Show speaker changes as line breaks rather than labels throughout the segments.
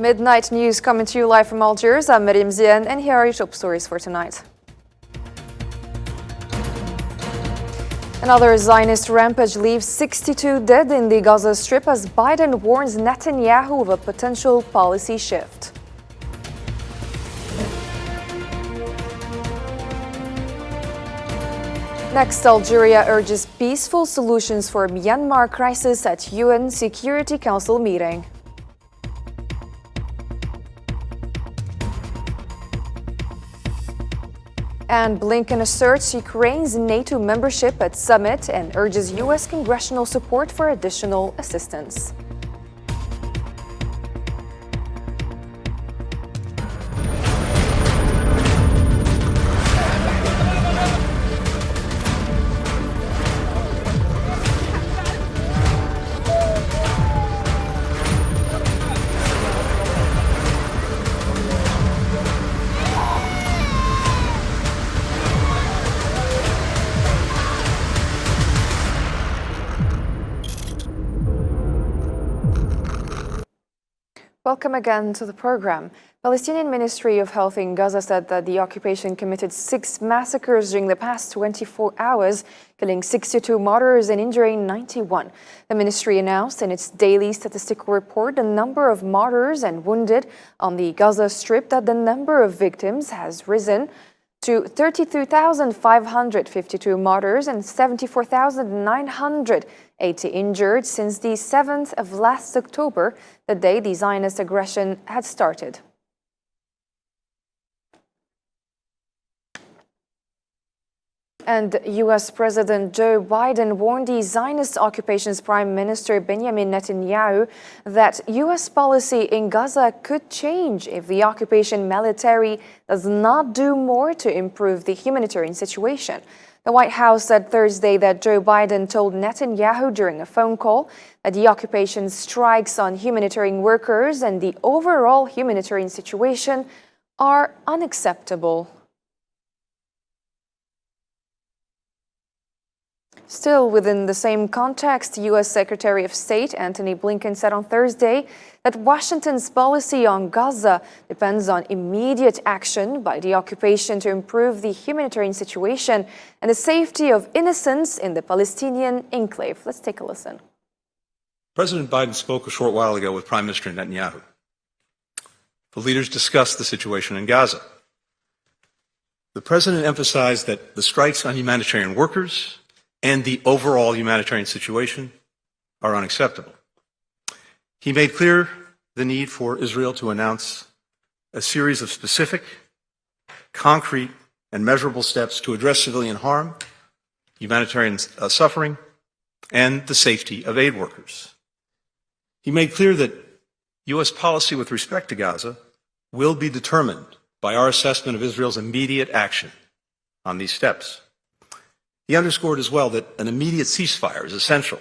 Midnight News coming to you live from Algiers. I'm Miriam Zien, and here are your top stories for tonight. Another Zionist rampage leaves 62 dead in the Gaza Strip as Biden warns Netanyahu of a potential policy shift. Next, Algeria urges peaceful solutions for Myanmar crisis at UN Security Council meeting. And Blinken asserts Ukraine's NATO membership at summit and urges U.S. congressional support for additional assistance. Welcome again to the program. Palestinian Ministry of Health in Gaza said that the occupation committed 6 massacres during the past 24 hours, killing 62 martyrs and injuring 91. The ministry announced in its daily statistical report the number of martyrs and wounded on the Gaza Strip that the number of victims has risen to 32,552 martyrs and 74,980 injured since the 7th of last October, the day the Zionist aggression had started. And U.S. President Joe Biden warned the Zionist occupation's Prime Minister Benjamin Netanyahu that U.S. policy in Gaza could change if the occupation military does not do more to improve the humanitarian situation. The White House said Thursday that Joe Biden told Netanyahu during a phone call that the occupation strikes on humanitarian workers and the overall humanitarian situation are unacceptable. Still within the same context, U.S. Secretary of State Antony Blinken said on Thursday that Washington's policy on Gaza depends on immediate action by the occupation to improve the humanitarian situation and the safety of innocents in the Palestinian enclave. Let's take a listen.
President Biden spoke a short while ago with Prime Minister Netanyahu. The leaders discussed the situation in Gaza. The president emphasized that the strikes on humanitarian workers and the overall humanitarian situation are unacceptable. He made clear the need for Israel to announce a series of specific, concrete, and measurable steps to address civilian harm, humanitarian suffering, and the safety of aid workers. He made clear that U.S. policy with respect to Gaza will be determined by our assessment of Israel's immediate action on these steps. He underscored as well that an immediate ceasefire is essential.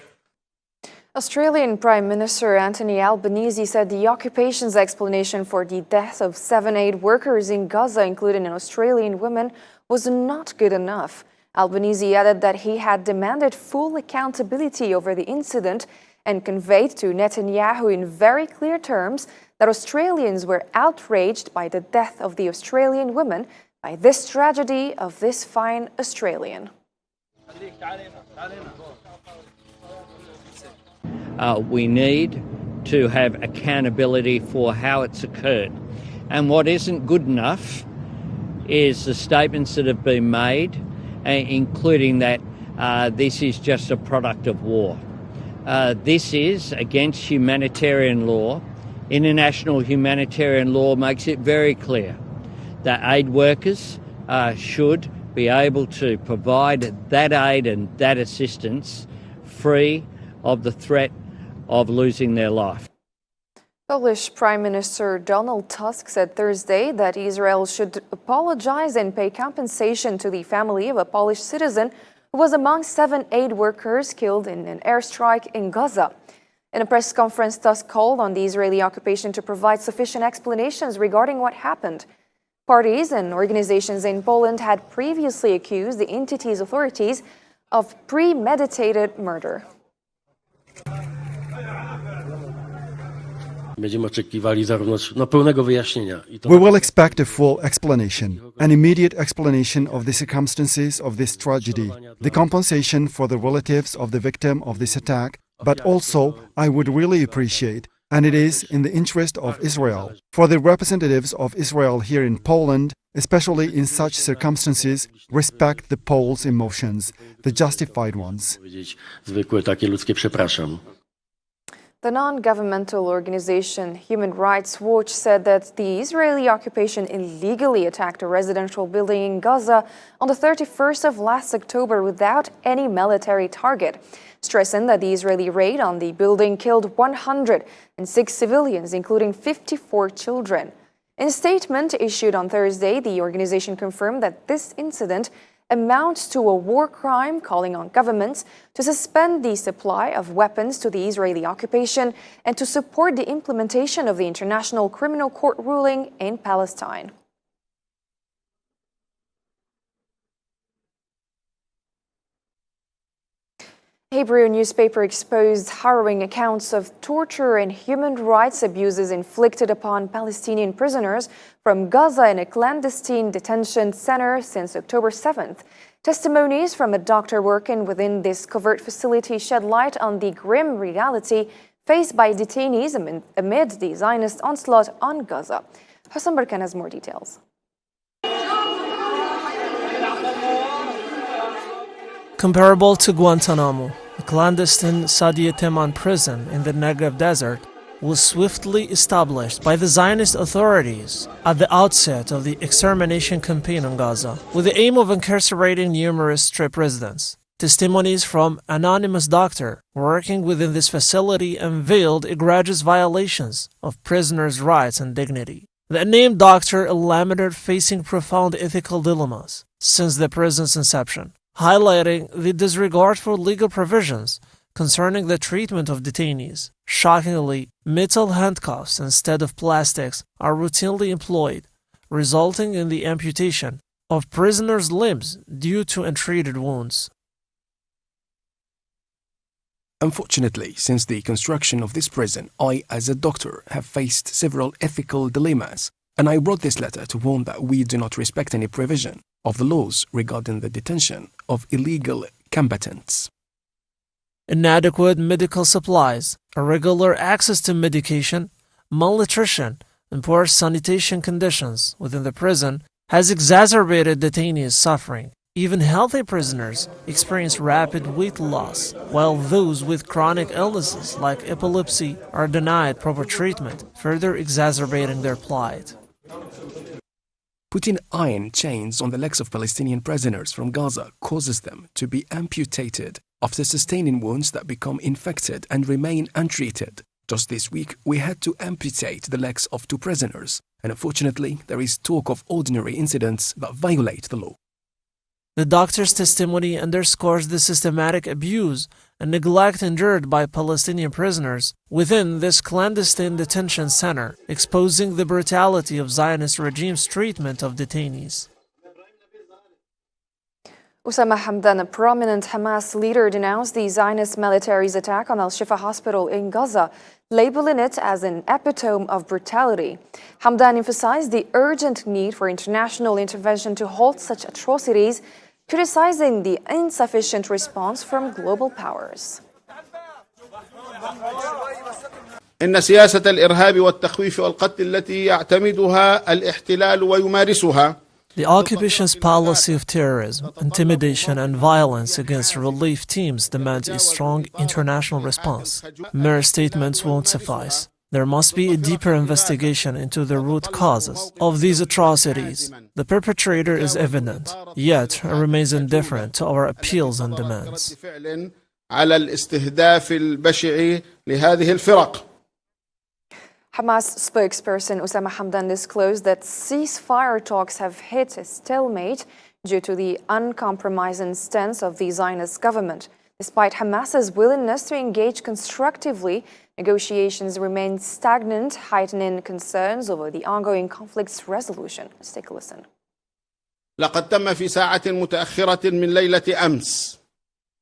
Australian Prime Minister Anthony Albanese said the occupation's explanation for the death of 7 aid workers in Gaza, including an Australian woman, was not good enough. Albanese added that he had demanded full accountability over the incident and conveyed to Netanyahu in very clear terms that Australians were outraged by the death of the Australian woman, by this tragedy of this fine Australian.
We need to have accountability for how it's occurred. And what isn't good enough is the statements that have been made, including that this is just a product of war. This is against humanitarian law. International humanitarian law makes it very clear that aid workers should be able to provide that aid and that assistance free of the threat of losing their life.
Polish Prime Minister Donald Tusk said Thursday that Israel should apologize and pay compensation to the family of a Polish citizen who was among 7 aid workers killed in an airstrike in Gaza. In a press conference, Tusk called on the Israeli occupation to provide sufficient explanations regarding what happened. Parties and organizations in Poland had previously accused the entity's authorities of premeditated murder.
Będziemy oczekiwali zarówno pełnego wyjaśnienia.
We will expect a full explanation, an immediate explanation of the circumstances of this tragedy, the compensation for the relatives of the victim of this attack, but also I would really appreciate, and it is in the interest of Israel, for the representatives of Israel here in Poland, especially in such circumstances, respect the Poles' emotions, the justified ones.
Zwykłe takie ludzkie przepraszam.
The non-governmental organization Human Rights Watch said that the Israeli occupation illegally attacked a residential building in Gaza on the 31st of last October without any military target, stressing that the Israeli raid on the building killed 106 civilians, including 54 children. In a statement issued on Thursday, the organization confirmed that this incident amounts to a war crime, calling on governments to suspend the supply of weapons to the Israeli occupation and to support the implementation of the International Criminal Court ruling in Palestine. Hebrew newspaper exposed harrowing accounts of torture and human rights abuses inflicted upon Palestinian prisoners from Gaza in a clandestine detention center since October 7th. Testimonies from a doctor working within this covert facility shed light on the grim reality faced by detainees amid the Zionist onslaught on Gaza. Hassan Barkan has more details.
Comparable to Guantanamo, a clandestine Sadi Teman prison in the Negev desert was swiftly established by the Zionist authorities at the outset of the extermination campaign on Gaza, with the aim of incarcerating numerous strip residents. Testimonies from an anonymous doctor working within this facility unveiled egregious violations of prisoners' rights and dignity. The unnamed doctor lamented facing profound ethical dilemmas since the prison's inception, highlighting the disregard for legal provisions concerning the treatment of detainees. Shockingly, metal handcuffs instead of plastics are routinely employed, resulting in the amputation of prisoners' limbs due to untreated wounds.
Unfortunately, since the construction of this prison, I, as a doctor, have faced several ethical dilemmas, and I wrote this letter to warn that we do not respect any provision of the laws regarding the detention of illegal combatants.
Inadequate medical supplies, irregular access to medication, malnutrition, and poor sanitation conditions within the prison has exacerbated detainees' suffering. Even healthy prisoners experience rapid weight loss, while those with chronic illnesses like epilepsy are denied proper treatment, further exacerbating their plight.
Putting iron chains on the legs of Palestinian prisoners from Gaza causes them to be amputated after sustaining wounds that become infected and remain untreated. Just this week, we had to amputate the legs of 2 prisoners, and unfortunately, there is talk of ordinary incidents that violate the law.
The doctor's testimony underscores the systematic abuse and neglect endured by Palestinian prisoners within this clandestine detention center, exposing the brutality of Zionist regime's treatment of detainees.
Osama Hamdan, a prominent Hamas leader, denounced the Zionist military's attack on Al-Shifa hospital in Gaza, labeling it as an epitome of brutality. Hamdan emphasized the urgent need for international intervention to halt such atrocities, criticizing the insufficient response from global powers.
إن سياسة الإرهاب والتخويف والقتل التي يعتمدها الاحتلال ويمارسها.
The occupation's policy of terrorism, intimidation, and violence against relief teams demands a strong international response. Mere statements won't suffice. There must be a deeper investigation into the root causes of these atrocities. The perpetrator is evident, yet remains indifferent to our appeals and demands.
على الاستهداف البشع لهذه الفرق.
Hamas spokesperson Osama Hamdan disclosed that ceasefire talks have hit a stalemate due to the uncompromising stance of the Zionist government. Despite Hamas's willingness to engage constructively, negotiations remain stagnant, heightening concerns over the ongoing conflict's resolution. Let's take a listen.
لقد تم في ساعة متأخرة من ليلة أمس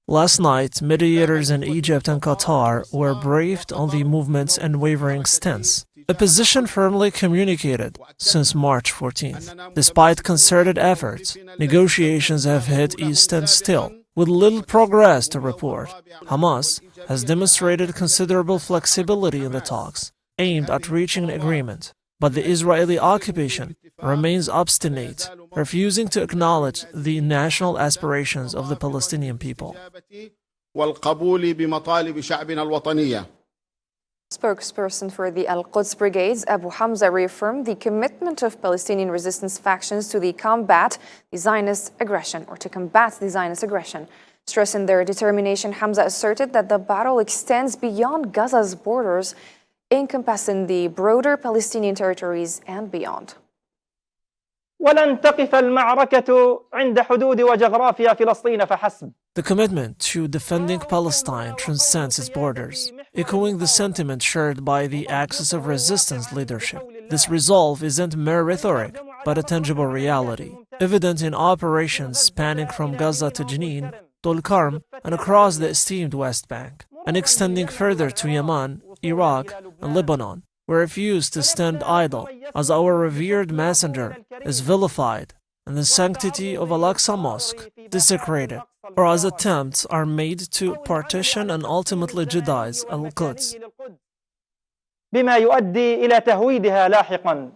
Last night, mediators in Egypt and Qatar were briefed on the movement's unwavering stance, a position firmly communicated since March 14th. Despite concerted efforts, negotiations have hit a standstill, with little progress to report. Hamas has demonstrated considerable flexibility in the talks, aimed at reaching an agreement, but the Israeli occupation remains obstinate, refusing to acknowledge the national aspirations of the Palestinian people.
والقبول بمطالب شعبنا الوطنية.
Spokesperson for the Al-Quds Brigades, Abu Hamza, reaffirmed the commitment of Palestinian resistance factions to combat the Zionist aggression, Stressing their determination, Hamza asserted that the battle extends beyond Gaza's borders, encompassing the broader Palestinian territories and beyond.
ولن تقف المعركة عند حدود وجغرافيا فلسطين فحسب.
The commitment to defending Palestine transcends its borders, echoing the sentiment shared by the Axis of Resistance leadership. This resolve isn't mere rhetoric, but a tangible reality, evident in operations spanning from Gaza to Jenin, Tulkarm, and across the esteemed West Bank, and extending further to Yemen, Iraq, and Lebanon. We refuse to stand idle as our revered messenger is vilified and the sanctity of Al-Aqsa Mosque desecrated, or as attempts are made to partition and ultimately Judaize Al-Quds.
بما يؤدي إلى تهويدها لاحقا.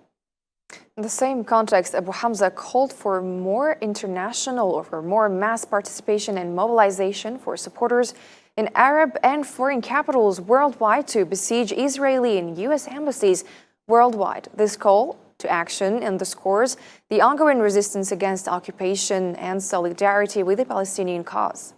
In the same context, Abu Hamza called for more international or for more mass participation and mobilization for supporters in Arab and foreign capitals worldwide to besiege Israeli and U.S. embassies worldwide. This call to action underscores the ongoing resistance against occupation and solidarity with the Palestinian cause.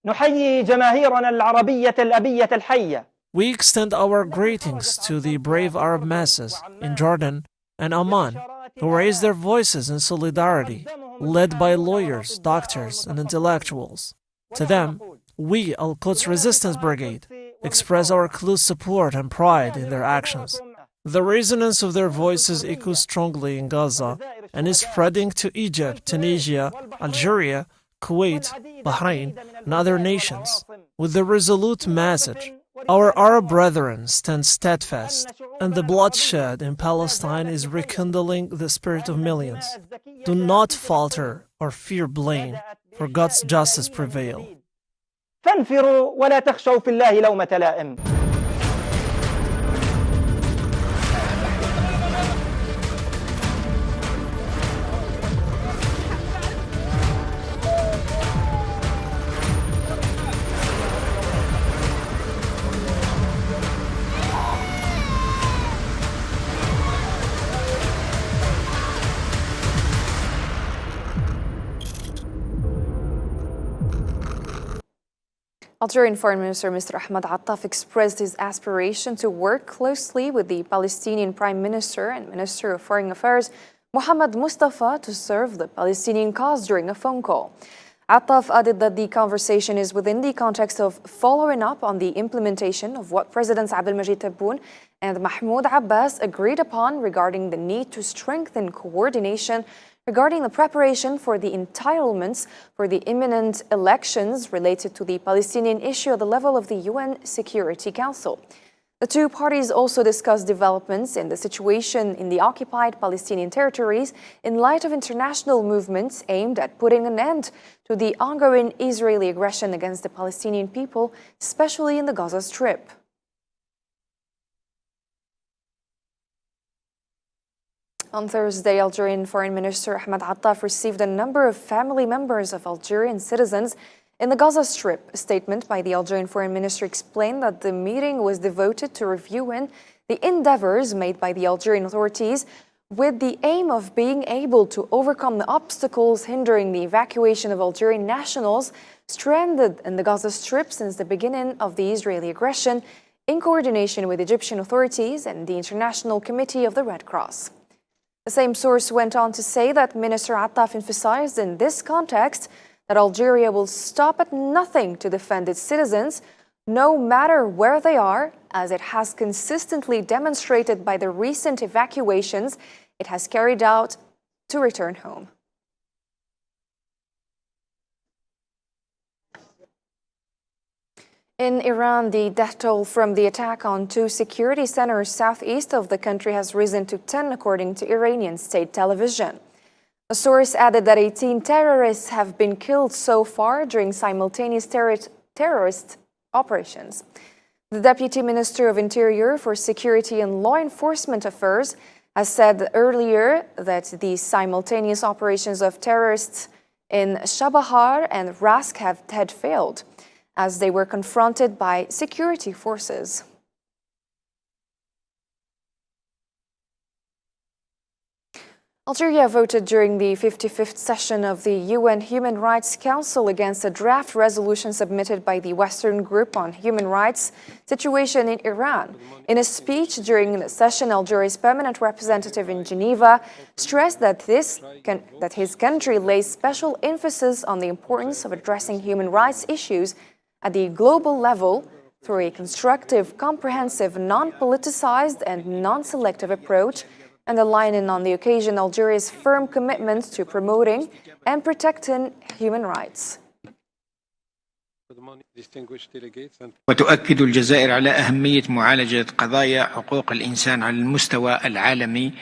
نحيي جماهيرنا العربية الأبية الحية.
We extend our greetings to the brave Arab masses in Jordan and Amman who raise their voices in solidarity, led by lawyers, doctors, and intellectuals. To them, we, Al-Quds Resistance Brigade, express our close support and pride in their actions. The resonance of their voices echoes strongly in Gaza and is spreading to Egypt, Tunisia, Algeria, Kuwait, Bahrain, and other nations, with the resolute message: our Arab brethren stand steadfast, and the bloodshed in Palestine is rekindling the spirit of millions. Do not falter or fear blame, for God's justice prevail.
فانفروا ولا تخشوا في الله لومة لائم.
Algerian Foreign Minister Mr. Ahmed Attaf expressed his aspiration to work closely with the Palestinian Prime Minister and Minister of Foreign Affairs Mohammed Mustafa to serve the Palestinian cause during a phone call. Attaf added that the conversation is within the context of following up on the implementation of what Presidents Abdelmajid Tebboune and Mahmoud Abbas agreed upon regarding the need to strengthen coordination regarding the preparation for the entitlements for the imminent elections related to the Palestinian issue at the level of the UN Security Council. The two parties also discussed developments in the situation in the occupied Palestinian territories in light of international movements aimed at putting an end to the ongoing Israeli aggression against the Palestinian people, especially in the Gaza Strip. On Thursday, Algerian Foreign Minister Ahmed Attaf received a number of family members of Algerian citizens in the Gaza Strip. A statement by the Algerian Foreign Minister explained that the meeting was devoted to reviewing the endeavors made by the Algerian authorities with the aim of being able to overcome the obstacles hindering the evacuation of Algerian nationals stranded in the Gaza Strip since the beginning of the Israeli aggression, in coordination with Egyptian authorities and the International Committee of the Red Cross. The same source went on to say that Minister Attaf emphasized in this context that Algeria will stop at nothing to defend its citizens, no matter where they are, as it has consistently demonstrated by the recent evacuations it has carried out to return home. In Iran, the death toll from the attack on two security centers southeast of the country has risen to 10, according to Iranian state television. A source added that 18 terrorists have been killed so far during simultaneous terrorist operations. The Deputy Minister of Interior for Security and Law Enforcement Affairs has said earlier that the simultaneous operations of terrorists in Shabahar and Rask had failed, as they were confronted by security forces. Algeria voted during the 55th session of the UN Human Rights Council against a draft resolution submitted by the Western Group on Human Rights Situation in Iran. In a speech during the session, Algeria's permanent representative in Geneva stressed that his country lays special emphasis on the importance of addressing human rights issues at the global level through a constructive, comprehensive, non-politicized and non-selective approach, underlining on the occasion Algeria's firm commitment to promoting and protecting human rights.
وتؤكد الجزائر على أهمية معالجة قضايا حقوق الإنسان على المستوى العالمي.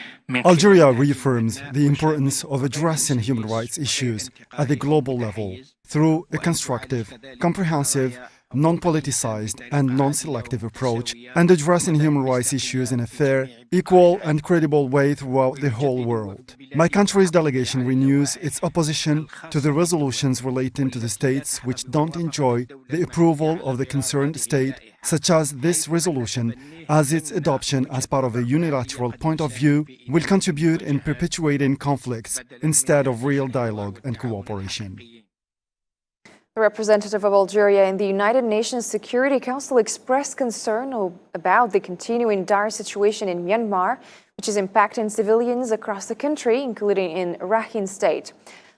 Algeria reaffirms the importance of addressing human rights issues at the global level through a constructive, comprehensive, non-politicized and non-selective approach, and addressing human rights issues in a fair, equal and credible way throughout the whole world. My country's delegation renews its opposition to the resolutions relating to the states which don't enjoy the approval of the concerned state, such as this resolution, as its adoption as part of a unilateral point of view will contribute in perpetuating conflicts instead of real dialogue and cooperation.
The representative of Algeria in the United Nations Security Council expressed concern about the continuing dire situation in Myanmar, which is impacting civilians across the country, including in Rakhine State.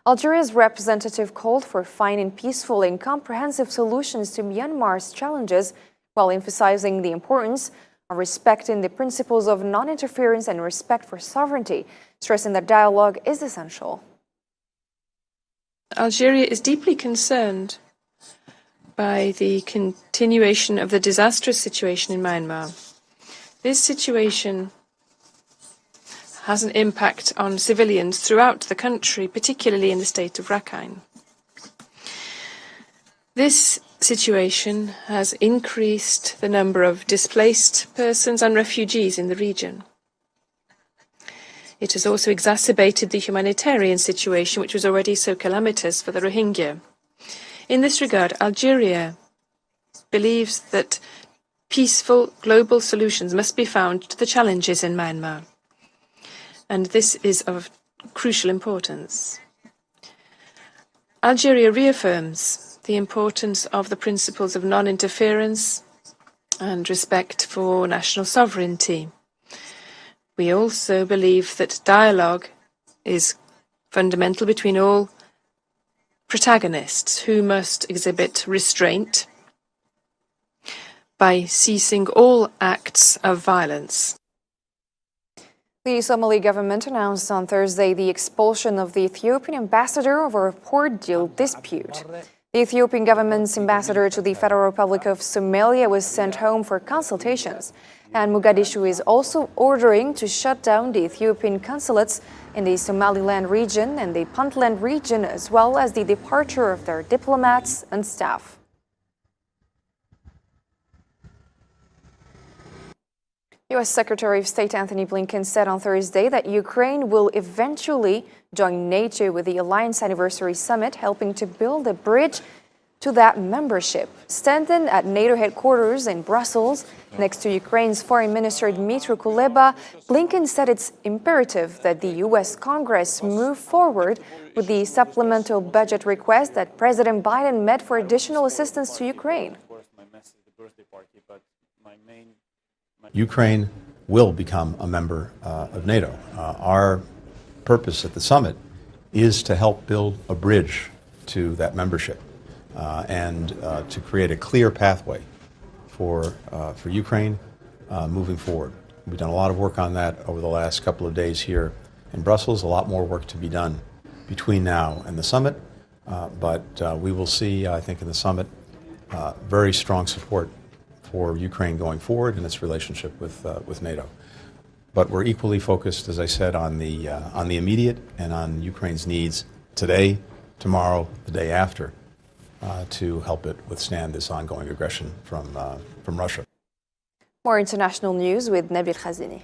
Algeria's representative called for finding peaceful and comprehensive solutions to Myanmar's challenges, while emphasizing the importance of respecting the principles of non-interference and respect for sovereignty, stressing that dialogue is essential.
Algeria is deeply concerned by the continuation of the disastrous situation in Myanmar. This situation has an impact on civilians throughout the country, particularly in the state of Rakhine. This situation has increased the number of displaced persons and refugees in the region. It has also exacerbated the humanitarian situation, which was already so calamitous for the Rohingya. In this regard, Algeria believes that peaceful global solutions must be found to the challenges in Myanmar, and this is of crucial importance. Algeria reaffirms the importance of the principles of non-interference and respect for national sovereignty. We also believe that dialogue is fundamental between all protagonists, who must exhibit restraint by ceasing all acts of violence.
The Somali government announced on Thursday the expulsion of the Ethiopian ambassador over a port deal dispute. The Ethiopian government's ambassador to the Federal Republic of Somalia was sent home for consultations, and Mogadishu is also ordering to shut down the Ethiopian consulates in the Somaliland region and the Puntland region, as well as the departure of their diplomats and staff. U.S. Secretary of State Antony Blinken said on Thursday that Ukraine will eventually join NATO with the Alliance Anniversary Summit, helping to build a bridge to that membership. Standing at NATO headquarters in Brussels, next to Ukraine's Foreign Minister Dmytro Kuleba, Blinken said it's imperative that the U.S. Congress move forward with the supplemental budget request that President Biden made for additional assistance to Ukraine.
Ukraine will become a member of NATO. Our purpose at the summit is to help build a bridge to that membership and to create a clear pathway for Ukraine moving forward. We've done a lot of work on that over the last couple of days here in Brussels, a lot more work to be done between now and the summit, but we will see, I think, in the summit very strong support for Ukraine going forward in its relationship with NATO. But we're equally focused, as I said, on the immediate and on Ukraine's needs today, tomorrow, the day after, to help it withstand this ongoing aggression from Russia.
More international news with Nabil Khazini.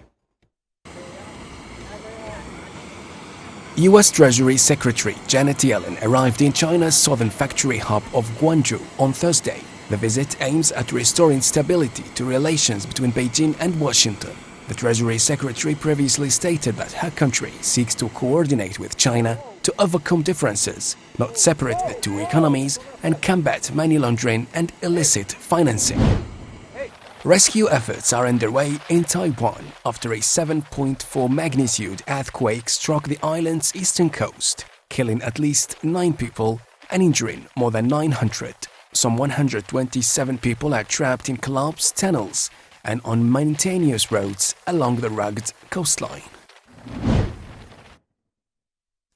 U.S. Treasury Secretary Janet Yellen arrived in China's southern factory hub of Guangzhou on Thursday. The visit aims at restoring stability to relations between Beijing and Washington. The Treasury Secretary previously stated that her country seeks to coordinate with China to overcome differences, not separate the two economies, and combat money laundering and illicit financing. Rescue efforts are underway in Taiwan after a 7.4 magnitude earthquake struck the island's eastern coast, killing at least 9 people and injuring more than 900. Some 127 people are trapped in collapsed tunnels and on mountainous roads along the rugged coastline.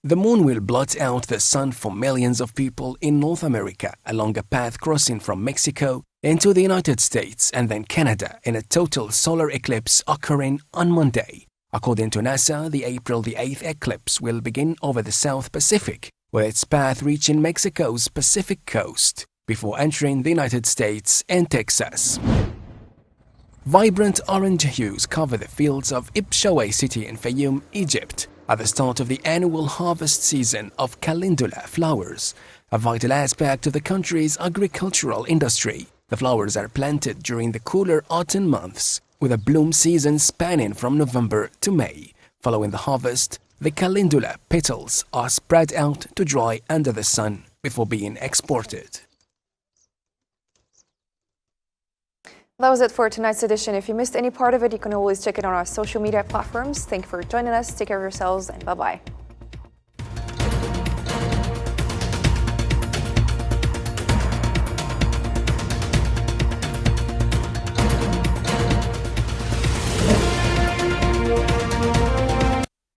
The moon will blot out the sun for millions of people in North America along a path crossing from Mexico into the United States and then Canada in a total solar eclipse occurring on Monday. According to NASA, the April the 8th eclipse will begin over the South Pacific, with its path reaching Mexico's Pacific coast before entering the United States and Texas. Vibrant orange hues cover the fields of Ibshawe city in Fayoum, Egypt, at the start of the annual harvest season of calendula flowers, a vital aspect of the country's agricultural industry. The flowers are planted during the cooler autumn months, with a bloom season spanning from November to May. Following the harvest, the calendula petals are spread out to dry under the sun before being exported.
That was it for tonight's edition. If you missed any part of it, you can always check it on our social media platforms. Thank you for joining us. Take care of yourselves, and bye-bye.